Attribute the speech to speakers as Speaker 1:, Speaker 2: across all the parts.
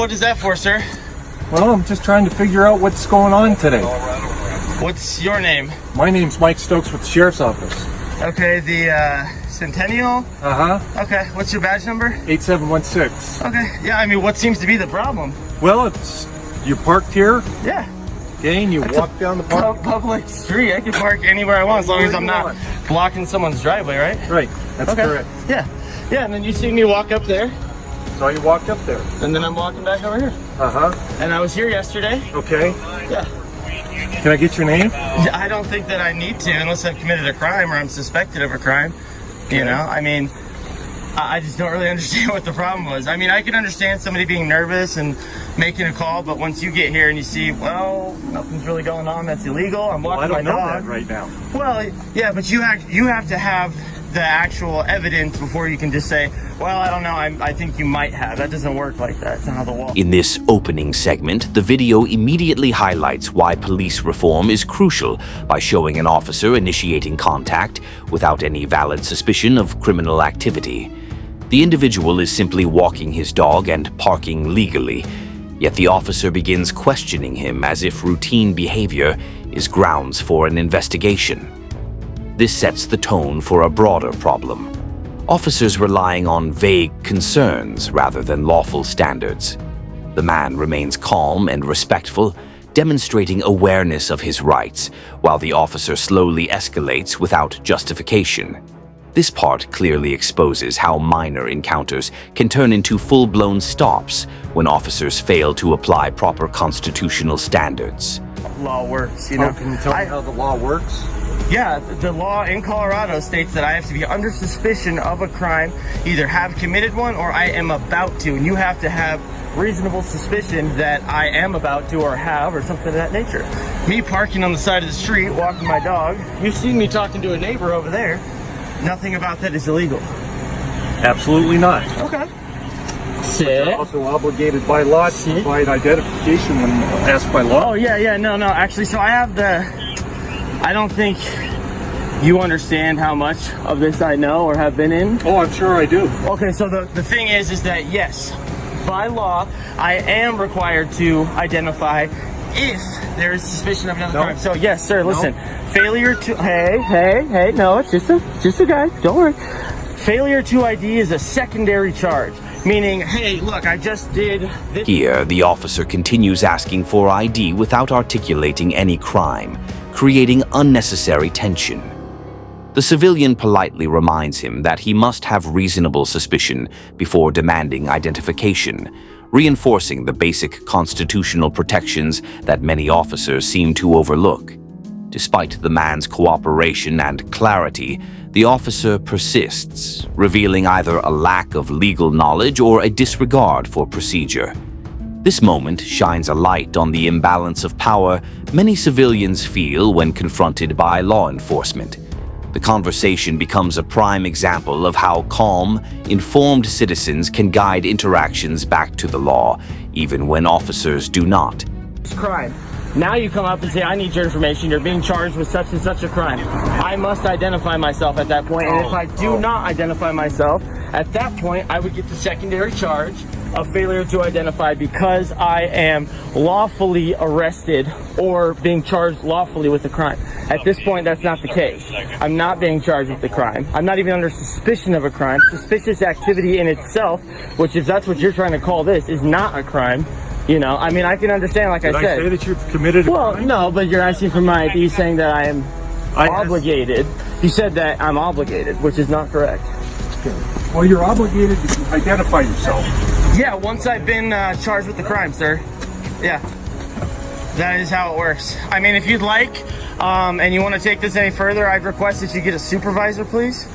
Speaker 1: what is that for, sir?
Speaker 2: Well, I'm just trying to figure out what's going on today.
Speaker 1: What's your name?
Speaker 2: My name's Mike Stokes with the Sheriff's Office.
Speaker 1: Okay, the Centennial?
Speaker 2: Uh-huh.
Speaker 1: Okay, what's your badge number?
Speaker 2: 8716.
Speaker 1: Okay, yeah, I mean, what seems to be the problem?
Speaker 2: Well, it's, you're parked here,
Speaker 1: Yeah.
Speaker 2: okay, and you walk down the park.
Speaker 1: Public street. I can park anywhere I want as long as I'm not blocking someone's driveway, right?
Speaker 2: Right, that's
Speaker 1: Okay.
Speaker 2: correct.
Speaker 1: Yeah. Yeah, and then you see me walk up there,
Speaker 2: So you walked up there.
Speaker 1: and then I'm walking back over here.
Speaker 2: Uh-huh.
Speaker 1: And I was here yesterday.
Speaker 2: Okay.
Speaker 1: Yeah.
Speaker 2: Can I get your name?
Speaker 1: I don't think that I need to unless I've committed a crime or I'm suspected of a crime. You know, I mean, I just don't really understand what the problem was. I mean, I can understand somebody being nervous and making a call, but once you get here and you see, well, nothing's really going on that's illegal, I'm
Speaker 2: Well, I
Speaker 1: walking
Speaker 2: don't
Speaker 1: my
Speaker 2: know
Speaker 1: dog.
Speaker 2: that right now.
Speaker 1: Well, yeah, but you have to have the actual evidence before you can just say, well, I don't know, I think you might have. That doesn't work like that. It's not how the law.
Speaker 3: In this opening segment, the video immediately highlights why police reform is crucial by showing an officer initiating contact without any valid suspicion of criminal activity. The individual is simply walking his dog and parking legally, yet the officer begins questioning him as if routine behavior is grounds for an investigation. This sets the tone for a broader problem. Officers relying on vague concerns rather than lawful standards. The man remains calm and respectful, demonstrating awareness of his rights, while the officer slowly escalates without justification. This part clearly exposes how minor encounters can turn into full-blown stops when officers fail to apply proper constitutional standards.
Speaker 1: Law works, you know.
Speaker 2: Oh, can you tell me how the law works?
Speaker 1: Yeah, the law in Colorado states that I have to be under suspicion of a crime, either have committed one or I am about to, and you have to have reasonable suspicion that I am about to or have or something of that nature. Me parking on the side of the street, walking my dog, you've seen me talking to a neighbor over there. Nothing about that is illegal.
Speaker 2: Absolutely not.
Speaker 1: Okay.
Speaker 2: You're
Speaker 1: Sit.
Speaker 2: also obligated by law to
Speaker 1: Sit.
Speaker 2: provide identification when asked by law.
Speaker 1: Oh, yeah, no, actually, so I don't think you understand how much of this I know or have been in.
Speaker 2: Oh, I'm sure I do.
Speaker 1: Okay, so the thing is that yes, by law, I am required to identify if there is suspicion of another
Speaker 2: No.
Speaker 1: crime. So yes, sir, listen, failure to, hey, no, it's just a guy, don't worry. Failure to ID is a secondary charge, meaning, hey, look, I just did this.
Speaker 3: Here, the officer continues asking for ID without articulating any crime, creating unnecessary tension. The civilian politely reminds him that he must have reasonable suspicion before demanding identification, reinforcing the basic constitutional protections that many officers seem to overlook. Despite the man's cooperation and clarity, the officer persists, revealing either a lack of legal knowledge or a disregard for procedure. This moment shines a light on the imbalance of power many civilians feel when confronted by law enforcement. The conversation becomes a prime example of how calm, informed citizens can guide interactions back to the law, even when officers do not.
Speaker 1: Crime. Now you come up and say, I need your information, you're being charged with such and such a crime. I must identify myself at that point, and if I do not identify myself, at that point I would get the secondary charge of failure to identify because I am lawfully arrested or being charged lawfully with a crime. At this point, that's not the case. I'm not being charged with the crime. I'm not even under suspicion of a crime. Suspicious activity in itself, which if that's what you're trying to call this, is not a crime. You know, I mean, I can understand, like
Speaker 2: Did
Speaker 1: I said.
Speaker 2: I say that you've committed a
Speaker 1: Well,
Speaker 2: crime?
Speaker 1: no, but you're asking for my ID saying that I am obligated. You said that I'm obligated, which is not correct.
Speaker 2: Well, you're obligated to identify yourself.
Speaker 1: Yeah, once I've been charged with the crime, sir. Yeah. That is how it works. I mean, if you'd like, and you want to take this any further, I'd request that you get a supervisor, please.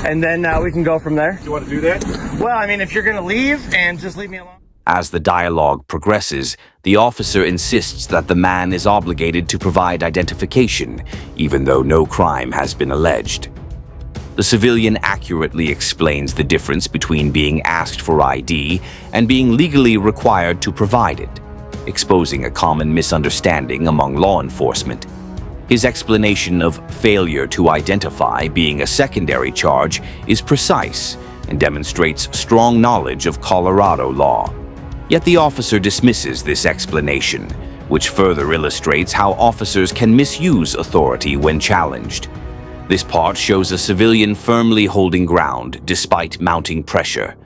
Speaker 1: And then we can go from there.
Speaker 2: You want to do that?
Speaker 1: Well, I mean, if you're going to leave and just leave me alone.
Speaker 3: As the dialogue progresses, the officer insists that the man is obligated to provide identification, even though no crime has been alleged. The civilian accurately explains the difference between being asked for ID and being legally required to provide it, exposing a common misunderstanding among law enforcement. His explanation of failure to identify being a secondary charge is precise and demonstrates strong knowledge of Colorado law. Yet the officer dismisses this explanation, which further illustrates how officers can misuse authority when challenged. This part shows a civilian firmly holding ground despite mounting pressure.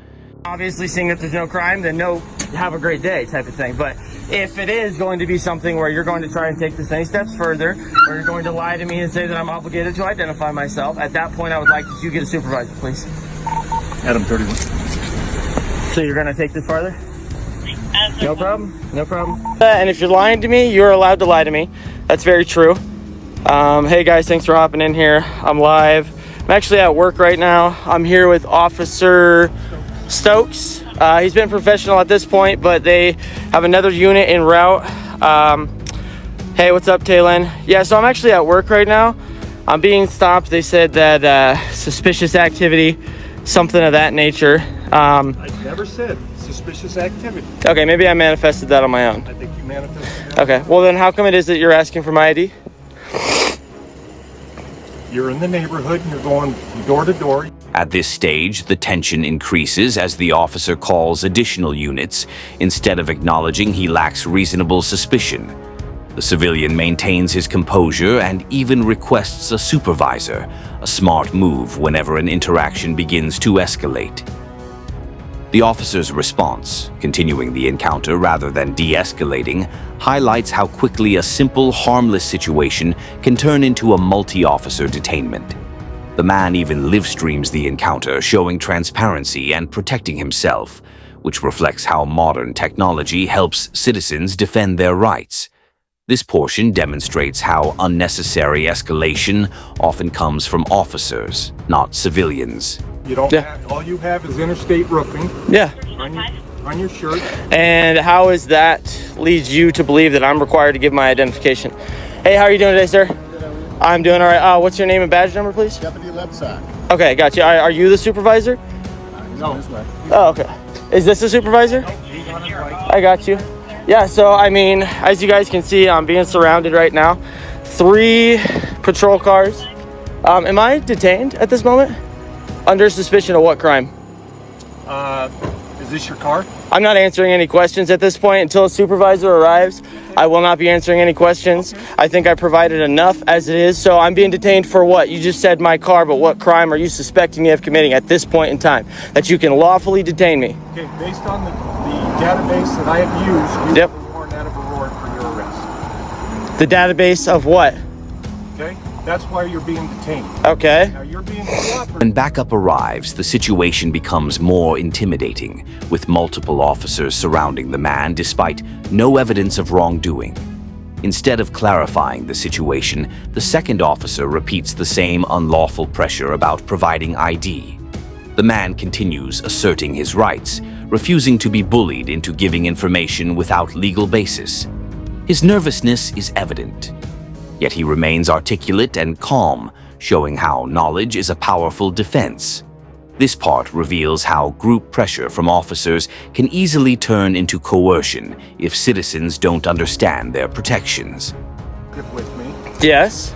Speaker 1: Obviously, seeing that there's no crime, then no, have a great day type of thing. But if it is going to be something where you're going to try and take this many steps further, or you're going to lie to me and say that I'm obligated to identify myself, at that point I would like that you get a supervisor, please.
Speaker 2: Adam 31.
Speaker 1: So you're going to take this farther? No problem. No problem. And if you're lying to me, you're allowed to lie to me. That's very true. Hey guys, thanks for hopping in here. I'm live. I'm actually at work right now. I'm here with Officer Stokes. He's been professional at this point, but they have another unit en route. Hey, what's up, Taylin? Yeah, so I'm actually at work right now. I'm being stopped. They said that suspicious activity, something of that nature.
Speaker 2: I never said suspicious activity.
Speaker 1: Okay, maybe I manifested that on my own.
Speaker 2: I think you manifested that.
Speaker 1: Okay, well then how come it is that you're asking for my ID?
Speaker 2: You're in the neighborhood and you're going door to door.
Speaker 3: At this stage, the tension increases as the officer calls additional units, instead of acknowledging he lacks reasonable suspicion. The civilian maintains his composure and even requests a supervisor, a smart move whenever an interaction begins to escalate. The officer's response, continuing the encounter rather than de-escalating, highlights how quickly a simple, harmless situation can turn into a multi-officer detainment. The man even live-streams the encounter, showing transparency and protecting himself, which reflects how modern technology helps citizens defend their rights. This portion demonstrates how unnecessary escalation often comes from officers, not civilians.
Speaker 2: You don't have, all you have is interstate roofing
Speaker 1: Yeah.
Speaker 2: on your shirt.
Speaker 1: And how is that leads you to believe that I'm required to give my identification? Hey, how are you doing today, sir? I'm doing all right. What's your name and badge number, please?
Speaker 4: Deputy Lebsack.
Speaker 1: Okay, gotcha. Are you the supervisor?
Speaker 2: No.
Speaker 1: Oh, okay. Is this the supervisor? I got you. Yeah, so I mean, as you guys can see, I'm being surrounded right now. 3 patrol cars. Am I detained at this moment? Under suspicion of what crime?
Speaker 2: Is this your car?
Speaker 1: I'm not answering any questions at this point until a supervisor arrives. I will not be answering any questions. I think I provided enough as it is. So I'm being detained for what? You just said my car, but what crime are you suspecting me of committing at this point in time that you can lawfully detain me?
Speaker 2: Okay, based on the database that I have used, you
Speaker 1: Yep.
Speaker 2: were warrant out of a warrant for your arrest.
Speaker 1: The database of what?
Speaker 2: Okay? That's why you're being detained.
Speaker 1: Okay.
Speaker 2: Now you're being cooperative.
Speaker 3: When backup arrives, the situation becomes more intimidating, with multiple officers surrounding the man despite no evidence of wrongdoing. Instead of clarifying the situation, the second officer repeats the same unlawful pressure about providing ID. The man continues asserting his rights, refusing to be bullied into giving information without legal basis. His nervousness is evident, yet he remains articulate and calm, showing how knowledge is a powerful defense. This part reveals how group pressure from officers can easily turn into coercion if citizens don't understand their protections.
Speaker 2: With me.
Speaker 1: Yes.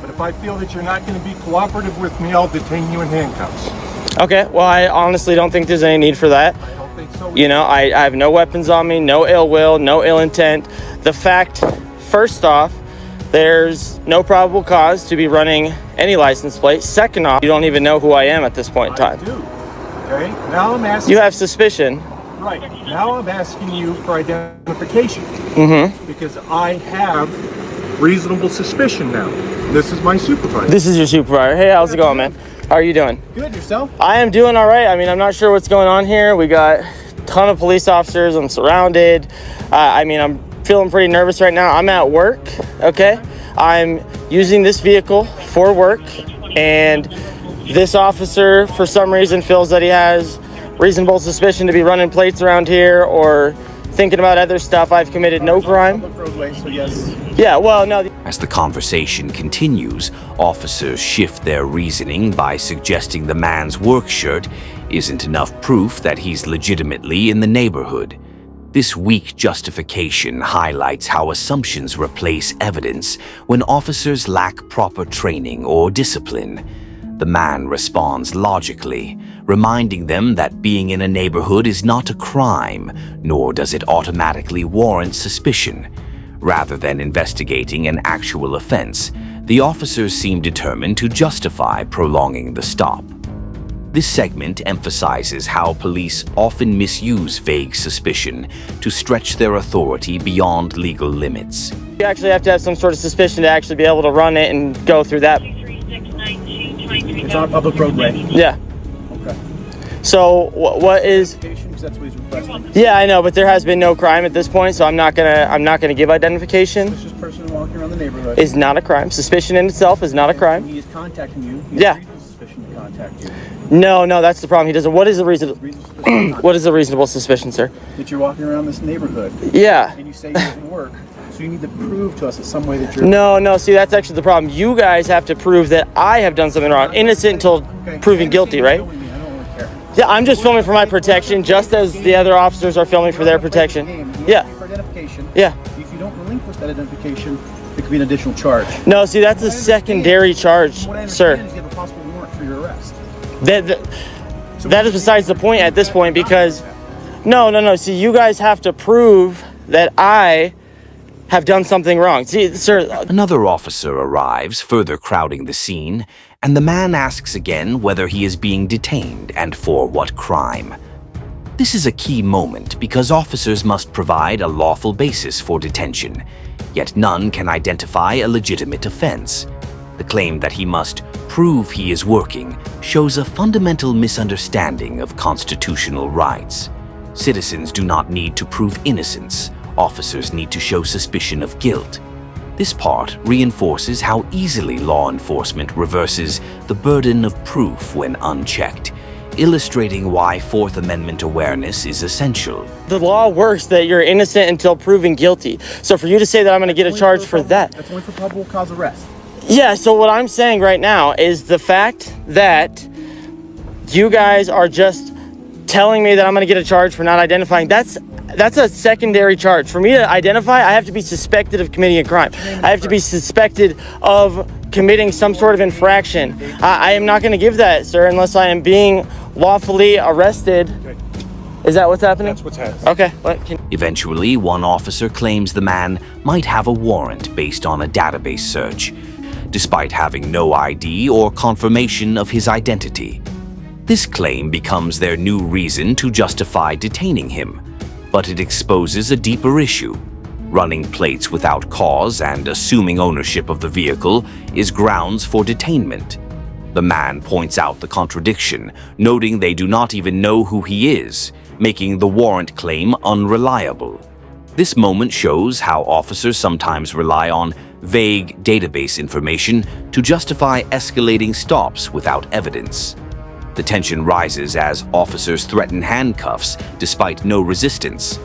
Speaker 2: But if I feel that you're not going to be cooperative with me, I'll detain you in handcuffs.
Speaker 1: Okay, well, I honestly don't think there's any need for that.
Speaker 2: I don't think so.
Speaker 1: You know, I have no weapons on me, no ill will, no ill intent. The fact, first off, there's no probable cause to be running any license plate. Second off, you don't even know who I am at this point in time.
Speaker 2: I do. Okay? Now I'm asking.
Speaker 1: You have suspicion.
Speaker 2: Right. Now I'm asking you for identification.
Speaker 1: Mm-hmm.
Speaker 2: Because I have reasonable suspicion now. This is my supervisor.
Speaker 1: This is your supervisor. Hey, how's it going, man? How are you doing?
Speaker 2: Good, yourself?
Speaker 1: I am doing all right. I mean, I'm not sure what's going on here. We got a ton of police officers. I'm surrounded. I'm feeling pretty nervous right now. I'm at work, okay? I'm using this vehicle for work, and this officer, for some reason, feels that he has reasonable suspicion to be running plates around here or thinking about other stuff. I've committed no crime.
Speaker 2: Roadway, so yes.
Speaker 1: Yeah, well, no.
Speaker 3: As the conversation continues, officers shift their reasoning by suggesting the man's work shirt isn't enough proof that he's legitimately in the neighborhood. This weak justification highlights how assumptions replace evidence when officers lack proper training or discipline. The man responds logically, reminding them that being in a neighborhood is not a crime, nor does it automatically warrant suspicion. Rather than investigating an actual offense, the officers seem determined to justify prolonging the stop. This segment emphasizes how police often misuse vague suspicion to stretch their authority beyond legal limits.
Speaker 1: You actually have to have some sort of suspicion to actually be able to run it and go through that.
Speaker 4: It's on a public roadway.
Speaker 1: Yeah.
Speaker 4: Okay.
Speaker 1: So what is?
Speaker 4: Because that's what he's requesting.
Speaker 1: Yeah, I know, but there has been no crime at this point, so I'm not gonna give identification.
Speaker 4: Suspicious person walking around the neighborhood.
Speaker 1: Is not a crime. Suspicion in itself is not a crime.
Speaker 4: He is contacting you. He
Speaker 1: Yeah.
Speaker 4: has reasonable suspicion to contact you.
Speaker 1: No, that's the problem. He doesn't. What is the reason? What is the reasonable suspicion, sir?
Speaker 4: That you're walking around this neighborhood.
Speaker 1: Yeah.
Speaker 4: And you say you didn't work, so you need to prove to us in some way that you're.
Speaker 1: No. See, that's actually the problem. You guys have to prove that I have done something wrong. Innocent until proven guilty, right?
Speaker 4: I don't really care.
Speaker 1: Yeah, I'm just filming for my protection, just as the other officers are filming for their protection. Yeah.
Speaker 4: For identification.
Speaker 1: Yeah.
Speaker 4: If you don't relinquish that identification, it could be an additional charge.
Speaker 1: No, see, that's a secondary charge,
Speaker 4: What I
Speaker 1: sir.
Speaker 4: understand is you have a possible warrant for your arrest.
Speaker 1: That is besides the point at this point, because no. See, you guys have to prove that I have done something wrong. See, sir.
Speaker 3: Another officer arrives, further crowding the scene, and the man asks again whether he is being detained and for what crime. This is a key moment because officers must provide a lawful basis for detention, yet none can identify a legitimate offense. The claim that he must prove he is working shows a fundamental misunderstanding of constitutional rights. Citizens do not need to prove innocence. Officers need to show suspicion of guilt. This part reinforces how easily law enforcement reverses the burden of proof when unchecked, illustrating why Fourth Amendment awareness is essential.
Speaker 1: The law works that you're innocent until proven guilty. So for you to say that I'm going to get a charge for that.
Speaker 4: That's only for probable cause arrest.
Speaker 1: Yeah, so what I'm saying right now is the fact that you guys are just telling me that I'm going to get a charge for not identifying. That's a secondary charge. For me to identify, I have to be suspected of committing a crime. I have to be suspected of committing some sort of infraction. I am not going to give that, sir, unless I am being lawfully arrested. Is that what's happening?
Speaker 2: That's what's happening.
Speaker 1: Okay.
Speaker 3: Eventually, one officer claims the man might have a warrant based on a database search, despite having no ID or confirmation of his identity. This claim becomes their new reason to justify detaining him, but it exposes a deeper issue. Running plates without cause and assuming ownership of the vehicle is grounds for detainment. The man points out the contradiction, noting they do not even know who he is, making the warrant claim unreliable. This moment shows how officers sometimes rely on vague database information to justify escalating stops without evidence. The tension rises as officers threaten handcuffs despite no resistance.